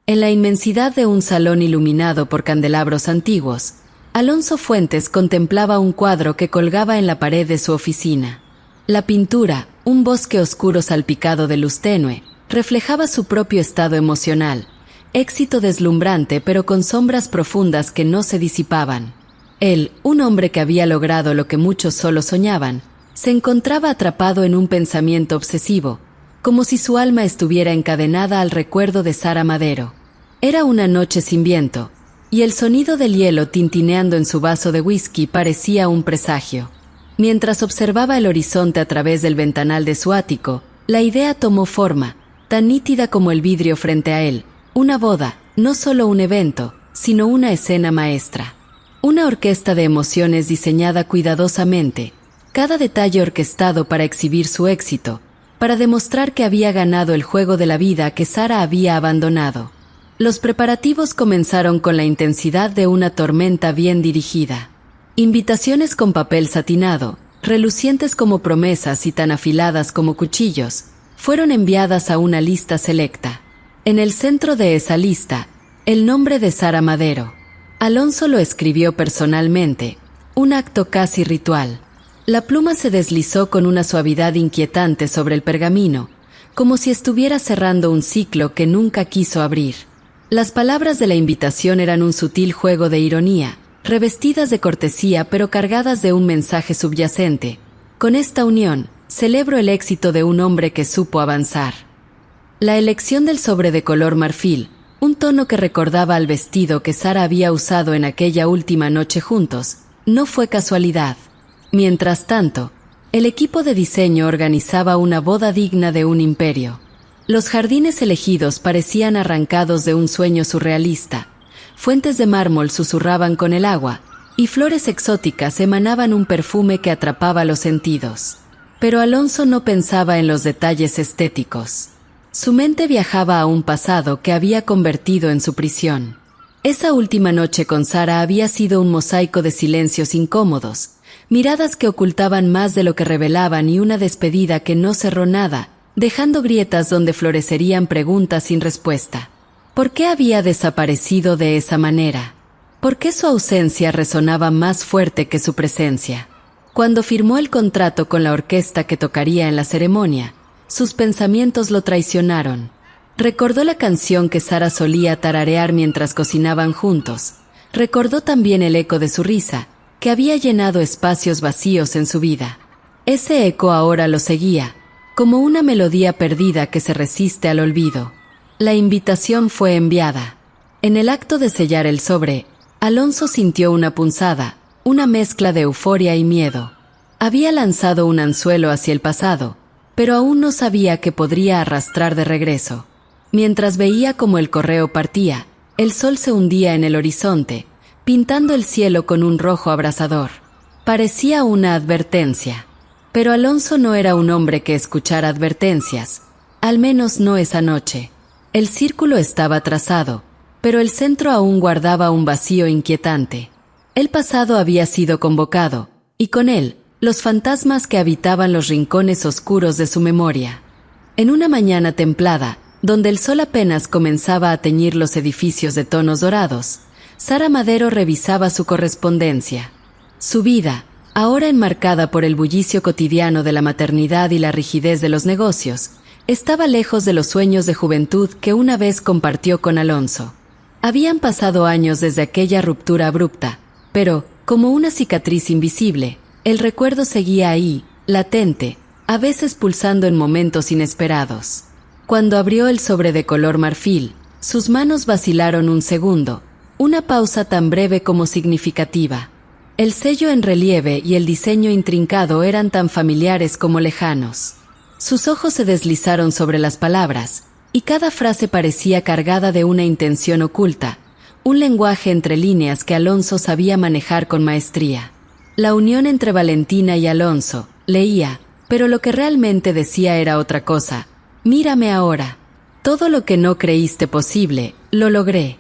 En la inmensidad de un salón iluminado por candelabros antiguos, Alonso Fuentes contemplaba un cuadro que colgaba en la pared de su oficina. La pintura, un bosque oscuro salpicado de luz tenue, reflejaba su propio estado emocional, éxito deslumbrante pero con sombras profundas que no se disipaban. Él, un hombre que había logrado lo que muchos solo soñaban, se encontraba atrapado en un pensamiento obsesivo, como si su alma estuviera encadenada al recuerdo de Sara Madero. Era una noche sin viento, y el sonido del hielo tintineando en su vaso de whisky parecía un presagio. Mientras observaba el horizonte a través del ventanal de su ático, la idea tomó forma, tan nítida como el vidrio frente a él: una boda, no solo un evento, sino una escena maestra. Una orquesta de emociones diseñada cuidadosamente, cada detalle orquestado para exhibir su éxito, para demostrar que había ganado el juego de la vida que Sara había abandonado. Los preparativos comenzaron con la intensidad de una tormenta bien dirigida. Invitaciones con papel satinado, relucientes como promesas y tan afiladas como cuchillos, fueron enviadas a una lista selecta. En el centro de esa lista, el nombre de Sara Madero. Alonso lo escribió personalmente, un acto casi ritual. La pluma se deslizó con una suavidad inquietante sobre el pergamino, como si estuviera cerrando un ciclo que nunca quiso abrir. Las palabras de la invitación eran un sutil juego de ironía, revestidas de cortesía pero cargadas de un mensaje subyacente. Con esta unión, celebro el éxito de un hombre que supo avanzar. La elección del sobre de color marfil, un tono que recordaba al vestido que Sara había usado en aquella última noche juntos, no fue casualidad. Mientras tanto, el equipo de diseño organizaba una boda digna de un imperio. Los jardines elegidos parecían arrancados de un sueño surrealista. Fuentes de mármol susurraban con el agua, y flores exóticas emanaban un perfume que atrapaba los sentidos. Pero Alonso no pensaba en los detalles estéticos. Su mente viajaba a un pasado que había convertido en su prisión. Esa última noche con Sara había sido un mosaico de silencios incómodos, miradas que ocultaban más de lo que revelaban y una despedida que no cerró nada, dejando grietas donde florecerían preguntas sin respuesta. ¿Por qué había desaparecido de esa manera? ¿Por qué su ausencia resonaba más fuerte que su presencia? Cuando firmó el contrato con la orquesta que tocaría en la ceremonia, sus pensamientos lo traicionaron. Recordó la canción que Sara solía tararear mientras cocinaban juntos. Recordó también el eco de su risa, que había llenado espacios vacíos en su vida. Ese eco ahora lo seguía, como una melodía perdida que se resiste al olvido. La invitación fue enviada. En el acto de sellar el sobre, Alonso sintió una punzada, una mezcla de euforia y miedo. Había lanzado un anzuelo hacia el pasado, pero aún no sabía que podría arrastrar de regreso. Mientras veía cómo el correo partía, el sol se hundía en el horizonte, pintando el cielo con un rojo abrasador. Parecía una advertencia. Pero Alonso no era un hombre que escuchara advertencias, al menos no esa noche. El círculo estaba trazado, pero el centro aún guardaba un vacío inquietante. El pasado había sido convocado, y con él, los fantasmas que habitaban los rincones oscuros de su memoria. En una mañana templada, donde el sol apenas comenzaba a teñir los edificios de tonos dorados, Sara Madero revisaba su correspondencia. Su vida, ahora enmarcada por el bullicio cotidiano de la maternidad y la rigidez de los negocios, estaba lejos de los sueños de juventud que una vez compartió con Alonso. Habían pasado años desde aquella ruptura abrupta, pero, como una cicatriz invisible, el recuerdo seguía ahí, latente, a veces pulsando en momentos inesperados. Cuando abrió el sobre de color marfil, sus manos vacilaron un segundo, una pausa tan breve como significativa. El sello en relieve y el diseño intrincado eran tan familiares como lejanos. Sus ojos se deslizaron sobre las palabras, y cada frase parecía cargada de una intención oculta, un lenguaje entre líneas que Alonso sabía manejar con maestría. La unión entre Valentina y Alonso, leía, pero lo que realmente decía era otra cosa. Mírame ahora. Todo lo que no creíste posible, lo logré.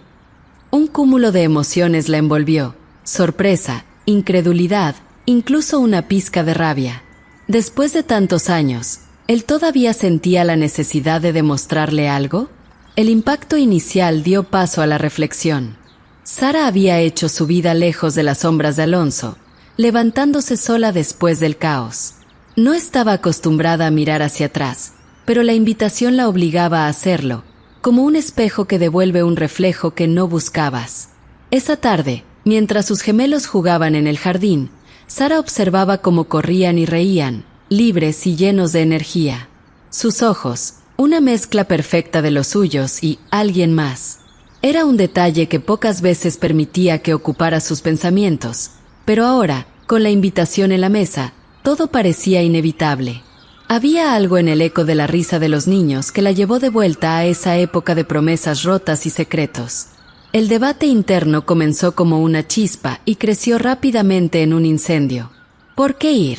Un cúmulo de emociones la envolvió: sorpresa, incredulidad, incluso una pizca de rabia. Después de tantos años, ¿él todavía sentía la necesidad de demostrarle algo? El impacto inicial dio paso a la reflexión. Sara había hecho su vida lejos de las sombras de Alonso, levantándose sola después del caos. No estaba acostumbrada a mirar hacia atrás, pero la invitación la obligaba a hacerlo, como un espejo que devuelve un reflejo que no buscabas. Esa tarde, mientras sus gemelos jugaban en el jardín, Sara observaba cómo corrían y reían, libres y llenos de energía. Sus ojos, una mezcla perfecta de los suyos y alguien más. Era un detalle que pocas veces permitía que ocupara sus pensamientos, pero ahora, con la invitación en la mesa, todo parecía inevitable. Había algo en el eco de la risa de los niños que la llevó de vuelta a esa época de promesas rotas y secretos. El debate interno comenzó como una chispa y creció rápidamente en un incendio. ¿Por qué ir?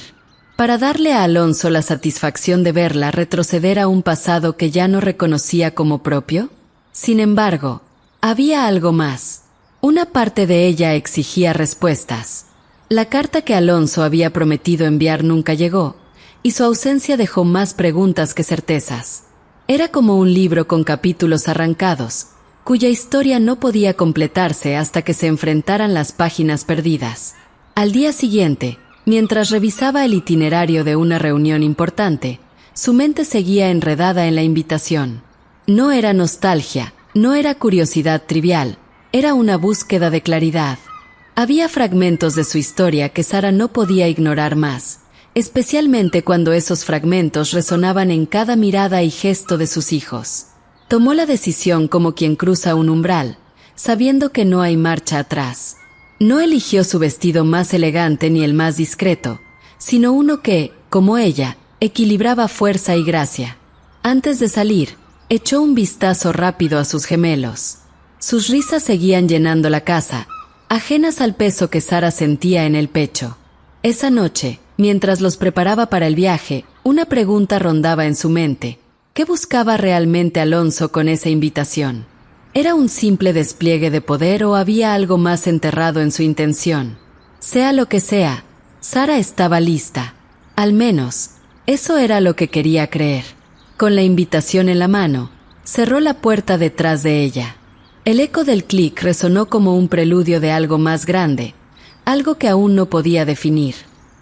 Para darle a Alonso la satisfacción de verla retroceder a un pasado que ya no reconocía como propio. Sin embargo, había algo más. Una parte de ella exigía respuestas. La carta que Alonso había prometido enviar nunca llegó, y su ausencia dejó más preguntas que certezas. Era como un libro con capítulos arrancados, cuya historia no podía completarse hasta que se enfrentaran las páginas perdidas. Al día siguiente, mientras revisaba el itinerario de una reunión importante, su mente seguía enredada en la invitación. No era nostalgia, no era curiosidad trivial, era una búsqueda de claridad. Había fragmentos de su historia que Sara no podía ignorar más, especialmente cuando esos fragmentos resonaban en cada mirada y gesto de sus hijos. Tomó la decisión como quien cruza un umbral, sabiendo que no hay marcha atrás. No eligió su vestido más elegante ni el más discreto, sino uno que, como ella, equilibraba fuerza y gracia. Antes de salir, echó un vistazo rápido a sus gemelos. Sus risas seguían llenando la casa, ajenas al peso que Sara sentía en el pecho. Esa noche, mientras los preparaba para el viaje, una pregunta rondaba en su mente. ¿Qué buscaba realmente Alonso con esa invitación? ¿Era un simple despliegue de poder o había algo más enterrado en su intención? Sea lo que sea, Sara estaba lista. Al menos, eso era lo que quería creer. Con la invitación en la mano, cerró la puerta detrás de ella. El eco del clic resonó como un preludio de algo más grande, algo que aún no podía definir.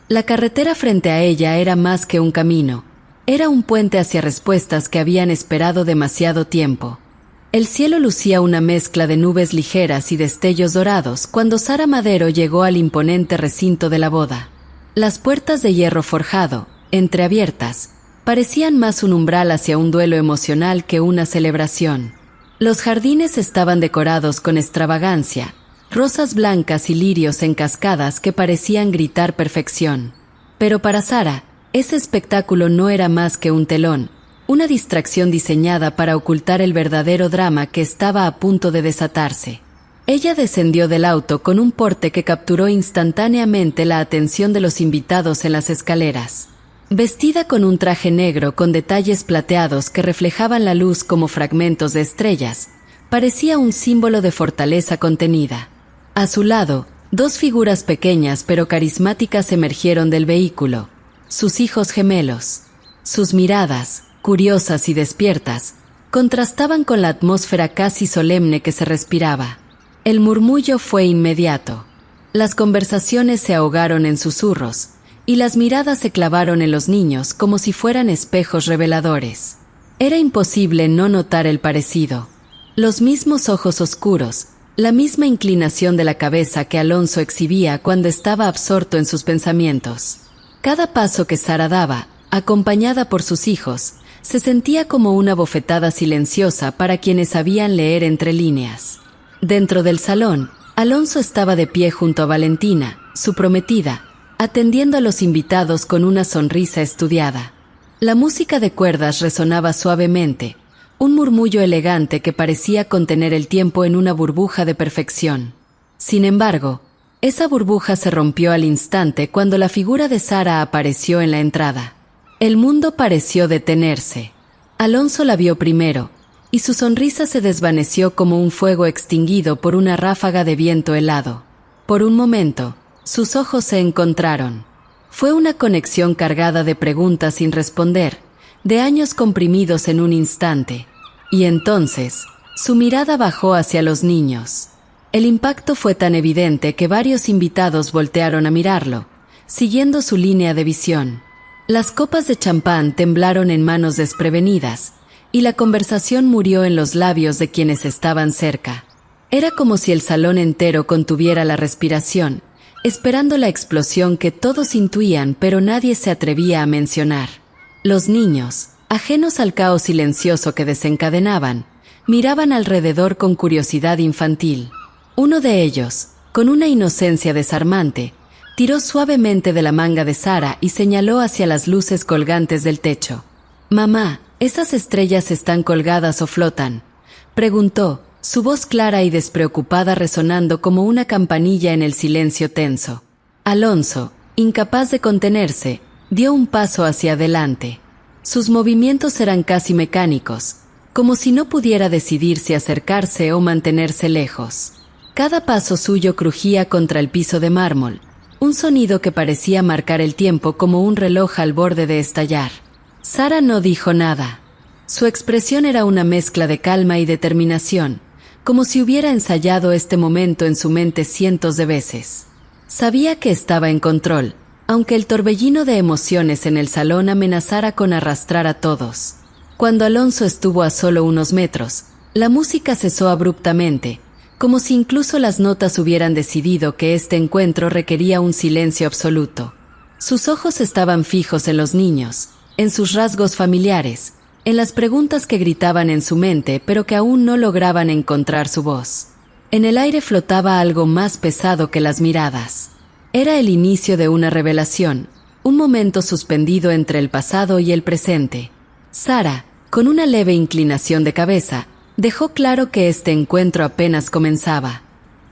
La carretera frente a ella era más que un camino, era un puente hacia respuestas que habían esperado demasiado tiempo. El cielo lucía una mezcla de nubes ligeras y destellos dorados cuando Sara Madero llegó al imponente recinto de la boda. Las puertas de hierro forjado, entreabiertas, parecían más un umbral hacia un duelo emocional que una celebración. Los jardines estaban decorados con extravagancia, rosas blancas y lirios en cascadas que parecían gritar perfección. Pero para Sara, ese espectáculo no era más que un telón, una distracción diseñada para ocultar el verdadero drama que estaba a punto de desatarse. Ella descendió del auto con un porte que capturó instantáneamente la atención de los invitados en las escaleras. Vestida con un traje negro con detalles plateados que reflejaban la luz como fragmentos de estrellas, parecía un símbolo de fortaleza contenida. A su lado, dos figuras pequeñas pero carismáticas emergieron del vehículo, sus hijos gemelos. Sus miradas, curiosas y despiertas, contrastaban con la atmósfera casi solemne que se respiraba. El murmullo fue inmediato. Las conversaciones se ahogaron en susurros, y las miradas se clavaron en los niños como si fueran espejos reveladores. Era imposible no notar el parecido. Los mismos ojos oscuros, la misma inclinación de la cabeza que Alonso exhibía cuando estaba absorto en sus pensamientos. Cada paso que Sara daba, acompañada por sus hijos, se sentía como una bofetada silenciosa para quienes sabían leer entre líneas. Dentro del salón, Alonso estaba de pie junto a Valentina, su prometida, atendiendo a los invitados con una sonrisa estudiada. La música de cuerdas resonaba suavemente, un murmullo elegante que parecía contener el tiempo en una burbuja de perfección. Sin embargo, esa burbuja se rompió al instante cuando la figura de Sara apareció en la entrada. El mundo pareció detenerse. Alonso la vio primero, y su sonrisa se desvaneció como un fuego extinguido por una ráfaga de viento helado. Por un momento, sus ojos se encontraron. Fue una conexión cargada de preguntas sin responder, de años comprimidos en un instante. Y entonces, Su mirada bajó hacia los niños. El impacto fue tan evidente que varios invitados voltearon a mirarlo, siguiendo su línea de visión. Las copas de champán temblaron en manos desprevenidas, y la conversación murió en los labios de quienes estaban cerca. Era como si el salón entero contuviera la respiración, esperando la explosión que todos intuían pero nadie se atrevía a mencionar. Los niños, ajenos al caos silencioso que desencadenaban, miraban alrededor con curiosidad infantil. Uno de ellos, con una inocencia desarmante, tiró suavemente de la manga de Sara y señaló hacia las luces colgantes del techo. «Mamá, ¿esas estrellas están colgadas o flotan?», preguntó, su voz clara y despreocupada resonando como una campanilla en el silencio tenso. Alonso, incapaz de contenerse, dio un paso hacia adelante. Sus movimientos eran casi mecánicos, como si no pudiera decidir si acercarse o mantenerse lejos. Cada paso suyo crujía contra el piso de mármol, un sonido que parecía marcar el tiempo como un reloj al borde de estallar. Sara no dijo nada. Su expresión era una mezcla de calma y determinación, como si hubiera ensayado este momento en su mente cientos de veces. Sabía que estaba en control, aunque el torbellino de emociones en el salón amenazara con arrastrar a todos. Cuando Alonso estuvo a solo unos metros, la música cesó abruptamente, como si incluso las notas hubieran decidido que este encuentro requería un silencio absoluto. Sus ojos estaban fijos en los niños, en sus rasgos familiares, en las preguntas que gritaban en su mente pero que aún no lograban encontrar su voz. En el aire flotaba algo más pesado que las miradas. Era el inicio de una revelación, un momento suspendido entre el pasado y el presente. Sara, con una leve inclinación de cabeza, dejó claro que este encuentro apenas comenzaba.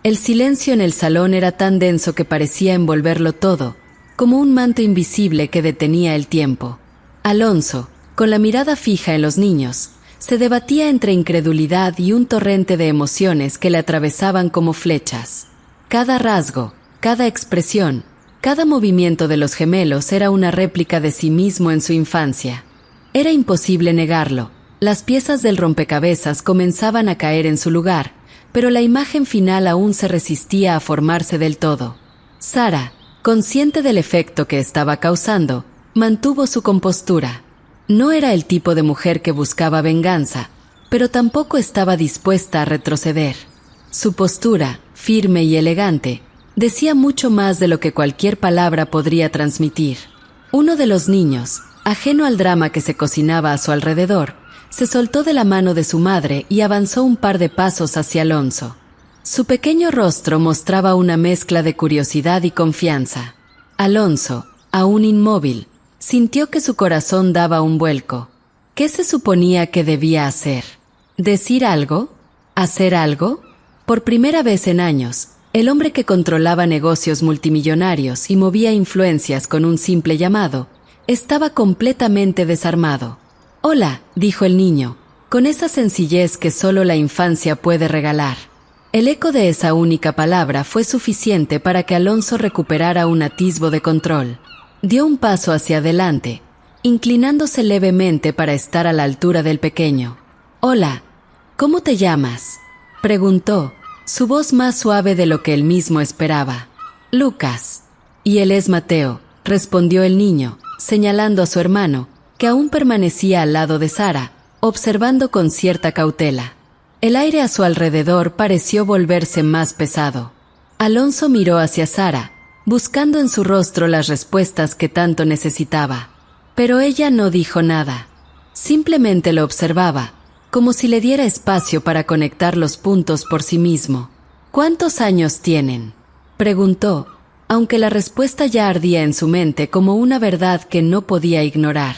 El silencio en el salón era tan denso que parecía envolverlo todo, como un manto invisible que detenía el tiempo. Alonso, con la mirada fija en los niños, se debatía entre incredulidad y un torrente de emociones que le atravesaban como flechas. Cada rasgo, cada expresión, cada movimiento de los gemelos era una réplica de sí mismo en su infancia. Era imposible negarlo. Las piezas del rompecabezas comenzaban a caer en su lugar, pero la imagen final aún se resistía a formarse del todo. Sara, consciente del efecto que estaba causando, mantuvo su compostura. No era el tipo de mujer que buscaba venganza, pero tampoco estaba dispuesta a retroceder. Su postura, firme y elegante, decía mucho más de lo que cualquier palabra podría transmitir. Uno de los niños, ajeno al drama que se cocinaba a su alrededor, se soltó de la mano de su madre y avanzó un par de pasos hacia Alonso. Su pequeño rostro mostraba una mezcla de curiosidad y confianza. Alonso, aún inmóvil, sintió que su corazón daba un vuelco. ¿Qué se suponía que debía hacer? ¿Decir algo? ¿Hacer algo? Por primera vez en años, el hombre que controlaba negocios multimillonarios y movía influencias con un simple llamado, estaba completamente desarmado. «Hola», dijo el niño, con esa sencillez que solo la infancia puede regalar. El eco de esa única palabra fue suficiente para que Alonso recuperara un atisbo de control. Dio un paso hacia adelante, inclinándose levemente para estar a la altura del pequeño. «Hola, ¿cómo te llamas?», preguntó, su voz más suave de lo que él mismo esperaba. «Lucas». «Y él es Mateo», respondió el niño, señalando a su hermano, que aún permanecía al lado de Sara, observando con cierta cautela. El aire a su alrededor pareció volverse más pesado. Alonso miró hacia Sara, buscando en su rostro las respuestas que tanto necesitaba. Pero ella no dijo nada. Simplemente lo observaba, como si le diera espacio para conectar los puntos por sí mismo. «¿Cuántos años tienen?», preguntó, aunque la respuesta ya ardía en su mente como una verdad que no podía ignorar.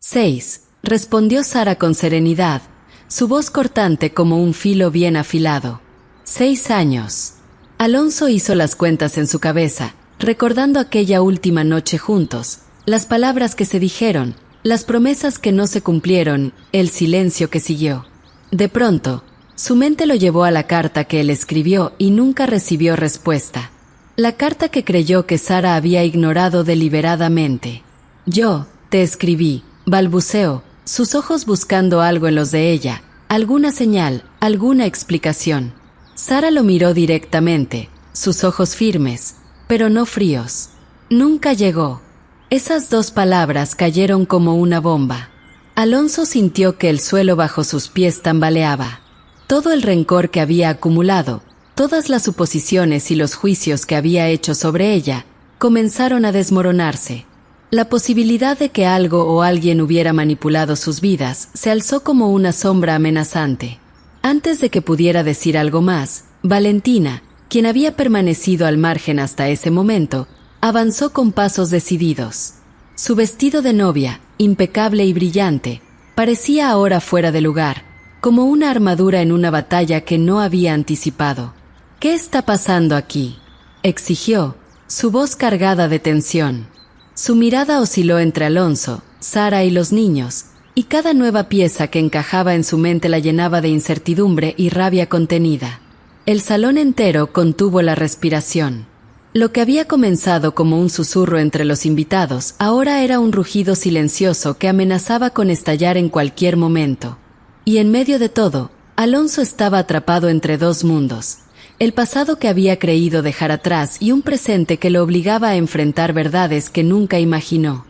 «6», respondió Sara con serenidad, su voz cortante como un filo bien afilado. «6 años». Alonso hizo las cuentas en su cabeza, recordando aquella última noche juntos, las palabras que se dijeron, las promesas que no se cumplieron, el silencio que siguió. De pronto, su mente lo llevó a la carta que él escribió y nunca recibió respuesta. La carta que creyó que Sara había ignorado deliberadamente. «Yo te escribí», balbuceó, sus ojos buscando algo en los de ella, alguna señal, alguna explicación. Sara lo miró directamente, sus ojos firmes, pero no fríos. Nunca llegó. Esas dos palabras cayeron como una bomba. Alonso sintió que el suelo bajo sus pies tambaleaba. Todo el rencor que había acumulado, todas las suposiciones y los juicios que había hecho sobre ella, comenzaron a desmoronarse. La posibilidad de que algo o alguien hubiera manipulado sus vidas se alzó como una sombra amenazante. Antes de que pudiera decir algo más, Valentina, quien había permanecido al margen hasta ese momento, avanzó con pasos decididos. Su vestido de novia, impecable y brillante, parecía ahora fuera de lugar, como una armadura en una batalla que no había anticipado. «¿Qué está pasando aquí?», exigió, su voz cargada de tensión. Su mirada osciló entre Alonso, Sara y los niños, y cada nueva pieza que encajaba en su mente la llenaba de incertidumbre y rabia contenida. El salón entero contuvo la respiración. Lo que había comenzado como un susurro entre los invitados ahora era un rugido silencioso que amenazaba con estallar en cualquier momento. Y en medio de todo, Alonso estaba atrapado entre dos mundos: el pasado que había creído dejar atrás y un presente que lo obligaba a enfrentar verdades que nunca imaginó.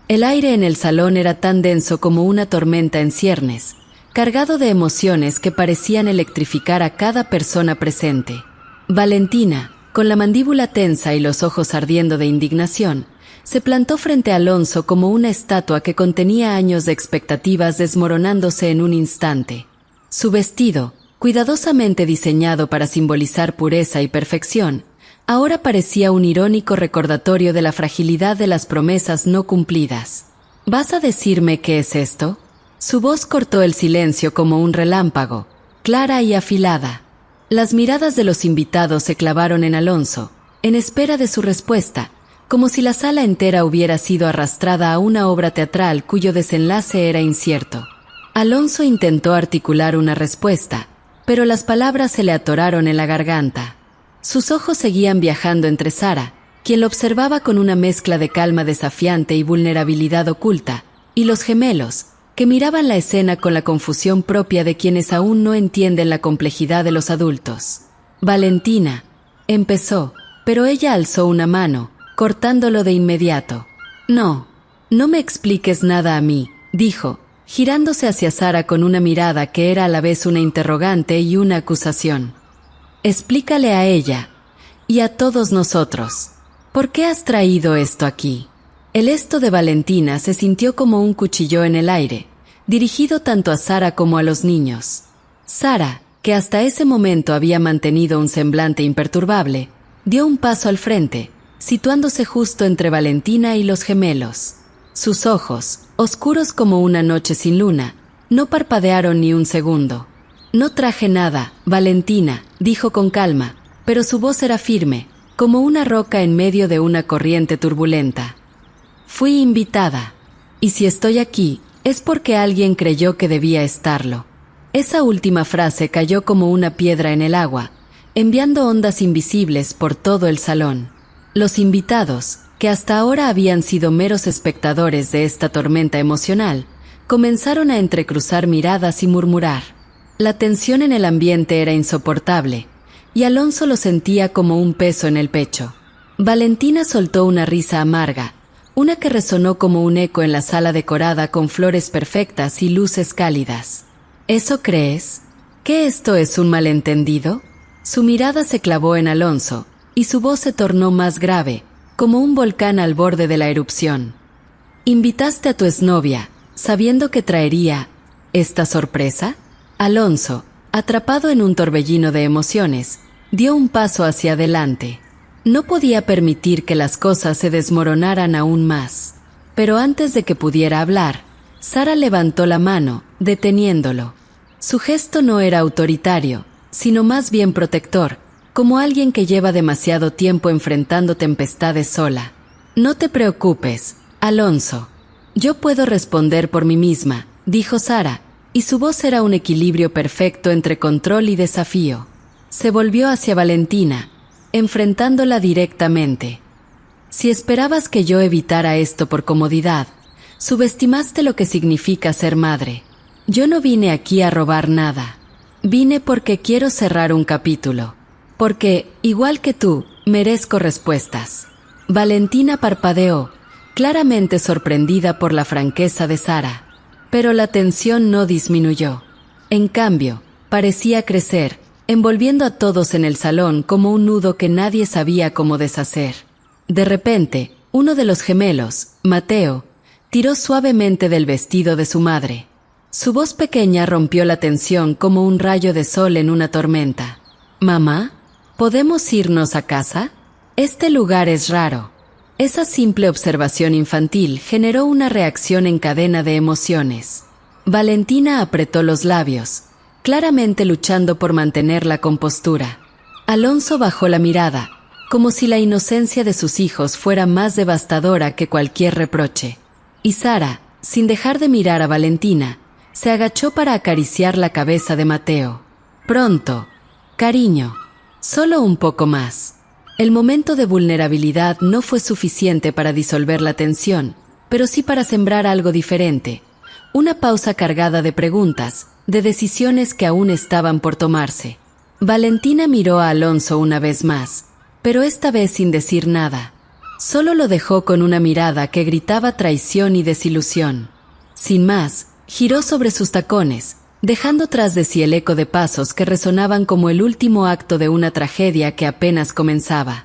El aire en el salón era tan denso como una tormenta en ciernes, cargado de emociones que parecían electrificar a cada persona presente. Valentina, con la mandíbula tensa y los ojos ardiendo de indignación, se plantó frente a Alonso como una estatua que contenía años de expectativas desmoronándose en un instante. Su vestido, cuidadosamente diseñado para simbolizar pureza y perfección, ahora parecía un irónico recordatorio de la fragilidad de las promesas no cumplidas. ¿Vas a decirme qué es esto? Su voz cortó el silencio como un relámpago, clara y afilada. Las miradas de los invitados se clavaron en Alonso, en espera de su respuesta, como si la sala entera hubiera sido arrastrada a una obra teatral cuyo desenlace era incierto. Alonso intentó articular una respuesta, pero las palabras se le atoraron en la garganta. Sus ojos seguían viajando entre Sara, quien lo observaba con una mezcla de calma desafiante y vulnerabilidad oculta, y los gemelos, que miraban la escena con la confusión propia de quienes aún no entienden la complejidad de los adultos. «Valentina», empezó, pero ella alzó una mano, cortándolo de inmediato. «No, no me expliques nada a mí», dijo, girándose hacia Sara con una mirada que era a la vez una interrogante y una acusación. «Explícale a ella, y a todos nosotros, ¿por qué has traído esto aquí?». El esto de Valentina se sintió como un cuchillo en el aire, dirigido tanto a Sara como a los niños. Sara, que hasta ese momento había mantenido un semblante imperturbable, dio un paso al frente, situándose justo entre Valentina y los gemelos. Sus ojos, oscuros como una noche sin luna, no parpadearon ni un segundo. «No traje nada, Valentina», dijo con calma, pero su voz era firme, como una roca en medio de una corriente turbulenta. «Fui invitada, y si estoy aquí, es porque alguien creyó que debía estarlo». Esa última frase cayó como una piedra en el agua, enviando ondas invisibles por todo el salón. Los invitados, que hasta ahora habían sido meros espectadores de esta tormenta emocional, comenzaron a entrecruzar miradas y murmurar. La tensión en el ambiente era insoportable, y Alonso lo sentía como un peso en el pecho. Valentina soltó una risa amarga, una que resonó como un eco en la sala decorada con flores perfectas y luces cálidas. «¿Eso crees? ¿Que esto es un malentendido?». Su mirada se clavó en Alonso, y su voz se tornó más grave, como un volcán al borde de la erupción. «¿Invitaste a tu exnovia, sabiendo que traería esta sorpresa?». Alonso, atrapado en un torbellino de emociones, dio un paso hacia adelante. No podía permitir que las cosas se desmoronaran aún más. Pero antes de que pudiera hablar, Sara levantó la mano, deteniéndolo. Su gesto no era autoritario, sino más bien protector, como alguien que lleva demasiado tiempo enfrentando tempestades sola. «No te preocupes, Alonso. Yo puedo responder por mí misma», dijo Sara, y su voz era un equilibrio perfecto entre control y desafío. Se volvió hacia Valentina, enfrentándola directamente. «Si esperabas que yo evitara esto por comodidad, subestimaste lo que significa ser madre. Yo no vine aquí a robar nada. Vine porque quiero cerrar un capítulo. Porque, igual que tú, merezco respuestas. Valentina parpadeó, claramente sorprendida por la franqueza de Sara. Pero la tensión no disminuyó. En cambio, parecía crecer, envolviendo a todos en el salón como un nudo que nadie sabía cómo deshacer. De repente, uno de los gemelos, Mateo, tiró suavemente del vestido de su madre. Su voz pequeña rompió la tensión como un rayo de sol en una tormenta. «Mamá, ¿podemos irnos a casa? Este lugar es raro». Esa simple observación infantil generó una reacción en cadena de emociones. Valentina apretó los labios, claramente luchando por mantener la compostura. Alonso bajó la mirada, como si la inocencia de sus hijos fuera más devastadora que cualquier reproche. Y Sara, sin dejar de mirar a Valentina, se agachó para acariciar la cabeza de Mateo. «Pronto, cariño, solo un poco más». El momento de vulnerabilidad no fue suficiente para disolver la tensión, pero sí para sembrar algo diferente. Una pausa cargada de preguntas, de decisiones que aún estaban por tomarse. Valentina miró a Alonso una vez más, pero esta vez sin decir nada. Solo lo dejó con una mirada que gritaba traición y desilusión. Sin más, giró sobre sus tacones, dejando tras de sí el eco de pasos que resonaban como el último acto de una tragedia que apenas comenzaba.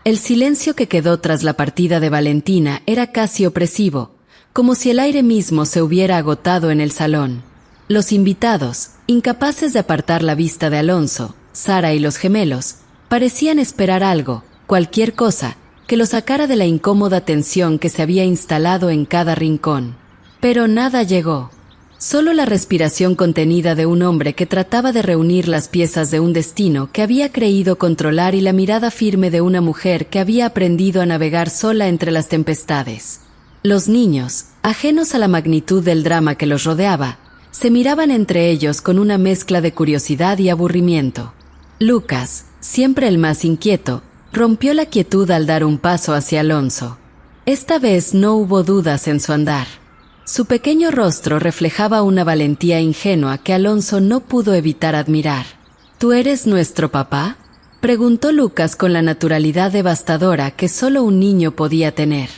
El silencio que quedó tras la partida de Valentina era casi opresivo, como si el aire mismo se hubiera agotado en el salón. Los invitados, incapaces de apartar la vista de Alonso, Sara y los gemelos, parecían esperar algo, cualquier cosa, que lo sacara de la incómoda tensión que se había instalado en cada rincón. Pero nada llegó. Solo la respiración contenida de un hombre que trataba de reunir las piezas de un destino que había creído controlar y la mirada firme de una mujer que había aprendido a navegar sola entre las tempestades. Los niños, ajenos a la magnitud del drama que los rodeaba, se miraban entre ellos con una mezcla de curiosidad y aburrimiento. Lucas, siempre el más inquieto, rompió la quietud al dar un paso hacia Alonso. Esta vez no hubo dudas en su andar. Su pequeño rostro reflejaba una valentía ingenua que Alonso no pudo evitar admirar. «¿Tú eres nuestro papá?», preguntó Lucas con la naturalidad devastadora que solo un niño podía tener.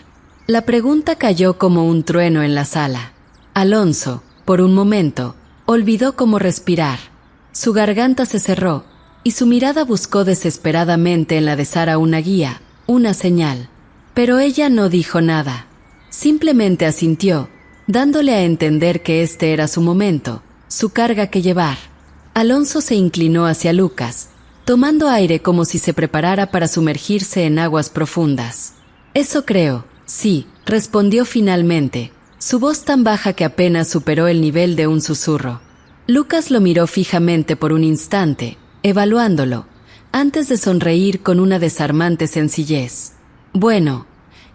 La pregunta cayó como un trueno en la sala. Alonso, por un momento, olvidó cómo respirar. Su garganta se cerró, y su mirada buscó desesperadamente en la de Sara una guía, una señal. Pero ella no dijo nada. Simplemente asintió, dándole a entender que este era su momento, su carga que llevar. Alonso se inclinó hacia Lucas, tomando aire como si se preparara para sumergirse en aguas profundas. «Eso creo, sí», respondió finalmente, su voz tan baja que apenas superó el nivel de un susurro. Lucas lo miró fijamente por un instante, evaluándolo, antes de sonreír con una desarmante sencillez. «Bueno,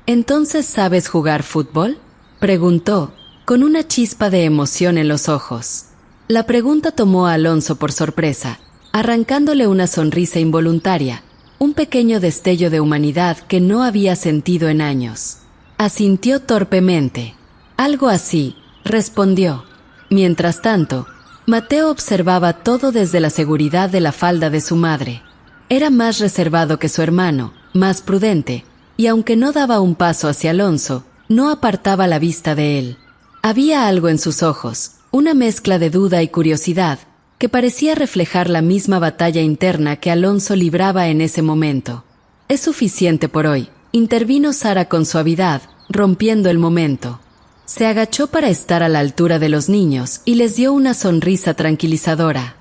¿entonces sabes jugar fútbol?», preguntó, con una chispa de emoción en los ojos. La pregunta tomó a Alonso por sorpresa, arrancándole una sonrisa involuntaria, un pequeño destello de humanidad que no había sentido en años. Asintió torpemente. «Algo así», respondió. Mientras tanto, Mateo observaba todo desde la seguridad de la falda de su madre. Era más reservado que su hermano, más prudente, y aunque no daba un paso hacia Alonso, no apartaba la vista de él. Había algo en sus ojos, una mezcla de duda y curiosidad, que parecía reflejar la misma batalla interna que Alonso libraba en ese momento. «Es suficiente por hoy», intervino Sara con suavidad, rompiendo el momento. Se agachó para estar a la altura de los niños y les dio una sonrisa tranquilizadora.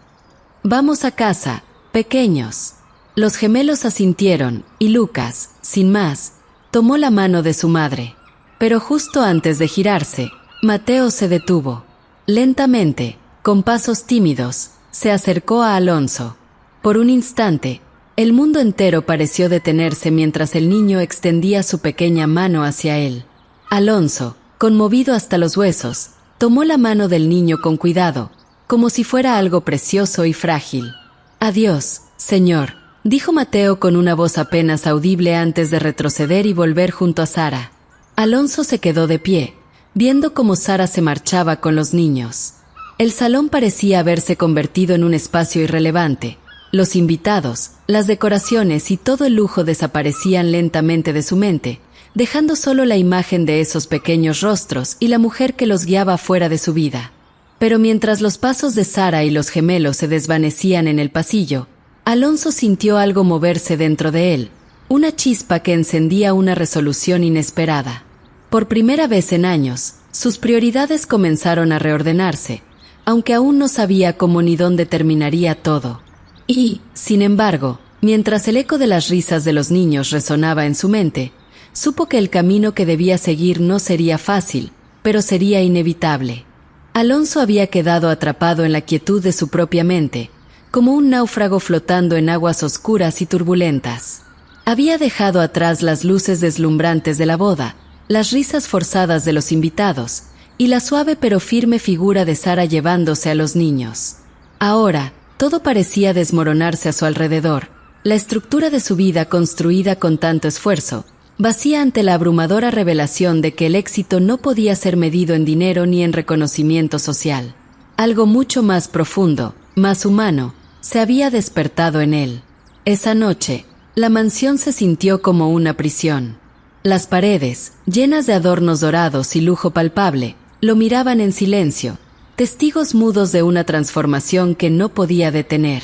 «Vamos a casa, pequeños». Los gemelos asintieron, y Lucas, sin más, tomó la mano de su madre. Pero justo antes de girarse, Mateo se detuvo. Lentamente, con pasos tímidos, se acercó a Alonso. Por un instante, el mundo entero pareció detenerse mientras el niño extendía su pequeña mano hacia él. Alonso, conmovido hasta los huesos, tomó la mano del niño con cuidado, como si fuera algo precioso y frágil. «Adiós, señor», dijo Mateo con una voz apenas audible antes de retroceder y volver junto a Sara. Alonso se quedó de pie, viendo cómo Sara se marchaba con los niños. El salón parecía haberse convertido en un espacio irrelevante. Los invitados, las decoraciones y todo el lujo desaparecían lentamente de su mente, dejando solo la imagen de esos pequeños rostros y la mujer que los guiaba fuera de su vida. Pero mientras los pasos de Sara y los gemelos se desvanecían en el pasillo, Alonso sintió algo moverse dentro de él, una chispa que encendía una resolución inesperada. Por primera vez en años, sus prioridades comenzaron a reordenarse, aunque aún no sabía cómo ni dónde terminaría todo. Y, sin embargo, mientras el eco de las risas de los niños resonaba en su mente, supo que el camino que debía seguir no sería fácil, pero sería inevitable. Alonso había quedado atrapado en la quietud de su propia mente, como un náufrago flotando en aguas oscuras y turbulentas. Había dejado atrás las luces deslumbrantes de la boda, las risas forzadas de los invitados, y la suave pero firme figura de Sara llevándose a los niños. Ahora, todo parecía desmoronarse a su alrededor, la estructura de su vida construida con tanto esfuerzo, vacía ante la abrumadora revelación de que el éxito no podía ser medido en dinero ni en reconocimiento social. Algo mucho más profundo, más humano, se había despertado en él. Esa noche, la mansión se sintió como una prisión. Las paredes, llenas de adornos dorados y lujo palpable, lo miraban en silencio, testigos mudos de una transformación que no podía detener.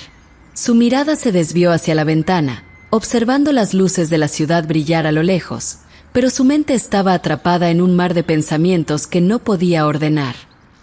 Su mirada se desvió hacia la ventana, observando las luces de la ciudad brillar a lo lejos, pero su mente estaba atrapada en un mar de pensamientos que no podía ordenar.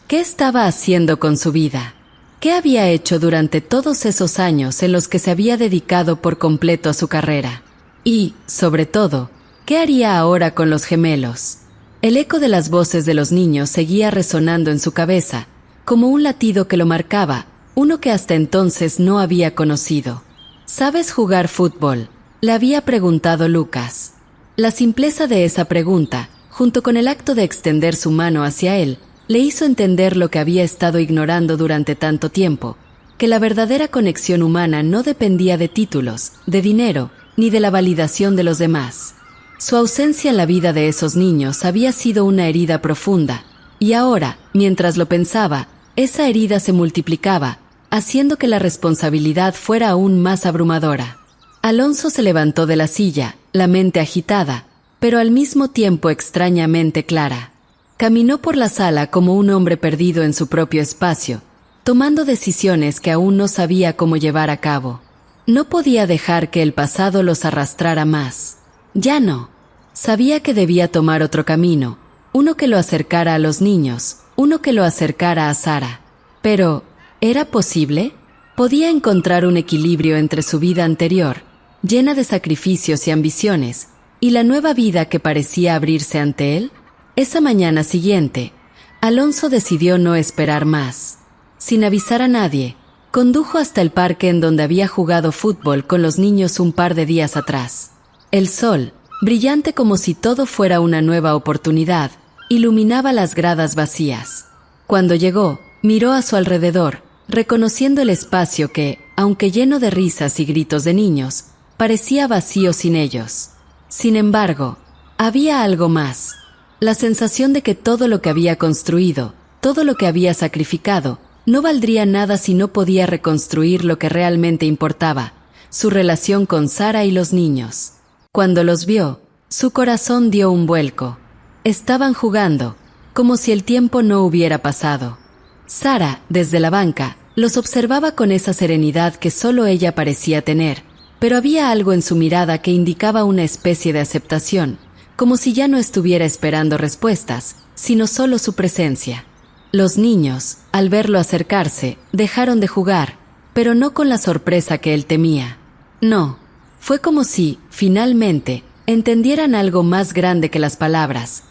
¿Qué estaba haciendo con su vida? ¿Qué había hecho durante todos esos años en los que se había dedicado por completo a su carrera? Y, sobre todo, ¿qué haría ahora con los gemelos? El eco de las voces de los niños seguía resonando en su cabeza, como un latido que lo marcaba, uno que hasta entonces no había conocido. ¿Sabes jugar fútbol?, le había preguntado Lucas. La simpleza de esa pregunta, junto con el acto de extender su mano hacia él, le hizo entender lo que había estado ignorando durante tanto tiempo, que la verdadera conexión humana no dependía de títulos, de dinero, ni de la validación de los demás. Su ausencia en la vida de esos niños había sido una herida profunda, y ahora, mientras lo pensaba, esa herida se multiplicaba, haciendo que la responsabilidad fuera aún más abrumadora. Alonso se levantó de la silla, la mente agitada, pero al mismo tiempo extrañamente clara. Caminó por la sala como un hombre perdido en su propio espacio, tomando decisiones que aún no sabía cómo llevar a cabo. No podía dejar que el pasado los arrastrara más. Ya no. Sabía que debía tomar otro camino, uno que lo acercara a los niños, uno que lo acercara a Sara. Pero, ¿era posible? ¿Podía encontrar un equilibrio entre su vida anterior, llena de sacrificios y ambiciones, y la nueva vida que parecía abrirse ante él? Esa mañana siguiente, Alonso decidió no esperar más. Sin avisar a nadie, condujo hasta el parque en donde había jugado fútbol con los niños un par de días atrás. El sol, brillante como si todo fuera una nueva oportunidad, iluminaba las gradas vacías. Cuando llegó, miró a su alrededor, reconociendo el espacio que, aunque lleno de risas y gritos de niños, parecía vacío sin ellos. Sin embargo, había algo más. La sensación de que todo lo que había construido, todo lo que había sacrificado, no valdría nada si no podía reconstruir lo que realmente importaba, su relación con Sara y los niños. Cuando los vio, su corazón dio un vuelco. Estaban jugando, como si el tiempo no hubiera pasado. Sara, desde la banca, los observaba con esa serenidad que solo ella parecía tener, pero había algo en su mirada que indicaba una especie de aceptación, como si ya no estuviera esperando respuestas, sino solo su presencia. Los niños, al verlo acercarse, dejaron de jugar, pero no con la sorpresa que él temía. No, fue como si, finalmente, entendieran algo más grande que las palabras.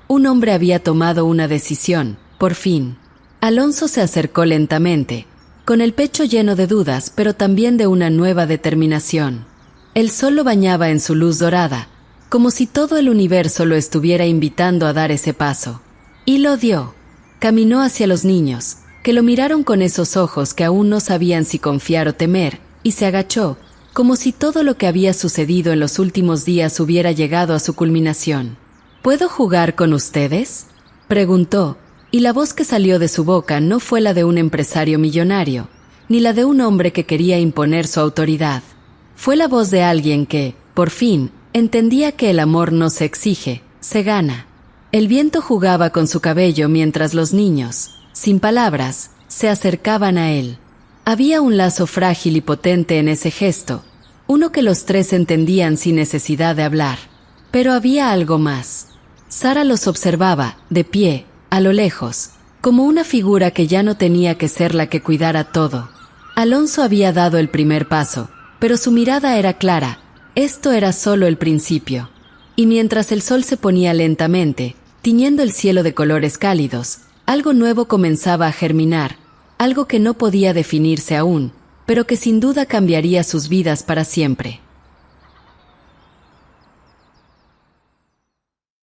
Un hombre había tomado una decisión, por fin. Alonso se acercó lentamente, con el pecho lleno de dudas, pero también de una nueva determinación. El sol lo bañaba en su luz dorada, como si todo el universo lo estuviera invitando a dar ese paso. Y lo dio. Caminó hacia los niños, que lo miraron con esos ojos que aún no sabían si confiar o temer, y se agachó, como si todo lo que había sucedido en los últimos días hubiera llegado a su culminación. ¿Puedo jugar con ustedes?, preguntó, Y la voz que salió de su boca no fue la de un empresario millonario, ni la de un hombre que quería imponer su autoridad. Fue la voz de alguien que, por fin, entendía que el amor no se exige, se gana. El viento jugaba con su cabello mientras los niños, sin palabras, se acercaban a él. Había un lazo frágil y potente en ese gesto, uno que los tres entendían sin necesidad de hablar. Pero había algo más. Sara los observaba, de pie, a lo lejos, como una figura que ya no tenía que ser la que cuidara todo. Alonso había dado el primer paso, pero su mirada era clara, esto era solo el principio. Y mientras el sol se ponía lentamente, tiñendo el cielo de colores cálidos, algo nuevo comenzaba a germinar, algo que no podía definirse aún, pero que sin duda cambiaría sus vidas para siempre.